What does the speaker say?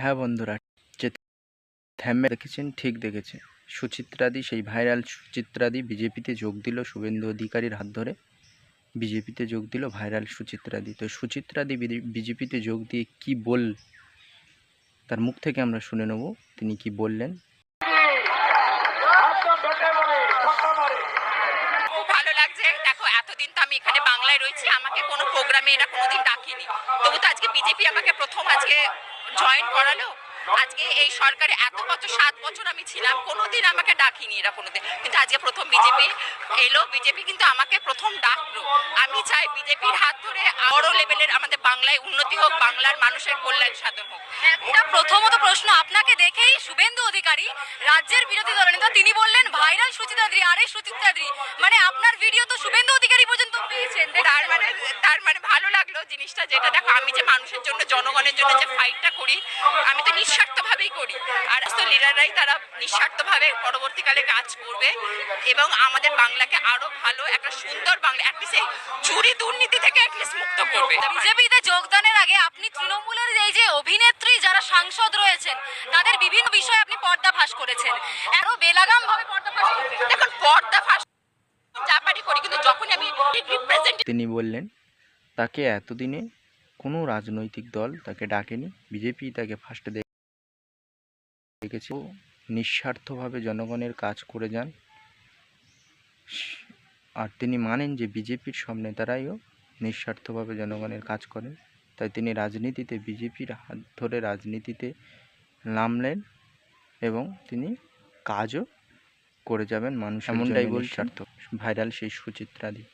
হ্যাঁ বন্ধুরা, যে থাম্বনেল দেখেছেন ঠিক দেখেছেন। সুচিত্রাদি, সেই ভাইরাল সুচিত্রাদি বিজেপিতে যোগ দিল শুভেন্দু অধিকারীর হাত ধরে। বিজেপিতে যোগ দিল ভাইরাল সুচিত্রাদি। তো সুচিত্রাদি বিজেপিতে যোগ দিয়ে কি তার মুখ থেকে আমরা শুনে নেব তিনি কি বললেন। খুব ভালো লাগছে। দেখো, এতদিন তো আমি এখানে বাংলায় রয়েছি, আমাকে কোনো প্রোগ্রামে এরা কোনোদিন ডাকেনি। তবু তো আজকে বিজেপি আমাকে প্রথম আজকে জয়েন করালো। আজকে এই সরকারে এত বছর 7 বছর আমি ছিলাম, কোনোদিন আমাকে ডাকিনি এরা কোনোদিন, কিন্তু আজকে প্রথম বিজেপি এলো। বিজেপি কিন্তু আমাকে প্রথম ডাকলো। আমি চাই বিজেপির হাত ধরে বড় লেভেলের আমাদের বাংলায় উন্নতি হোক, বাংলার মানুষের কল্যাণ সাধন হোক। একটা প্রথমত প্রশ্ন, আপনাকে দেখেই শুভেন্দু অধিকারী রাজ্যের বিরোধী দলনেতা তিনি বললেন ভাইরাল সুচিত্রাদি, আরে সুচিত্রাদি মানে আপনার ভিডিও তো শুভেন্দু অধিকারী পর্যন্ত পেয়েছেন। তার মানে ভালো লাগলো জিনিসটা। যেটা দেখো, আমি যে মানুষের জন্য, জনগণের জন্য যে ফাইটটা করি, আমি তো নিঃস্বার্থভাবেই করি। আর তো লিডাররাই তারা নিঃস্বার্থভাবে পরবর্তীকালে কাজ করবে এবং আমাদের বাংলাকে আরো ভালো একটা সুন্দর বাংলা, অ্যাটলিস্ট এই চুরি দুর্নীতি থেকে অ্যাটলিস্ট মুক্ত করবে। বিজেপিতে যোগদানের আগে আপনি তৃণমূলের এই যে অভিনেত্রী যারা সাংসদ রয়েছেন তাদের বিভিন্ন বিষয়ে আপনি পর্দাফাঁস করেছেন, আরো বেলাগাম ভাবে পর্দাফাঁস করেছেন। দেখুন, পর্দাফাঁস যা পারি করি, কিন্তু যখন আমি রিপ্রেজেন্ট, তিনি বললেন তাকে এতদিনে কোনো রাজনৈতিক দল তাকে ডাকেনি, বিজেপি তাকে ফার্স্টে দেখেছে। ও নিঃস্বার্থভাবে জনগণের কাজ করে যান। আর তিনি মানেন যে বিজেপির সব নেতারাইও নিঃস্বার্থভাবে জনগণের কাজ করেন। তাই তিনি রাজনীতিতে, বিজেপির হাত ধরে রাজনীতিতে নামলেন এবং তিনি কাজও করে যাবেন মানুষ, এমনটাই বলছেন ভাইরাল সেই সুচিত্রাদি।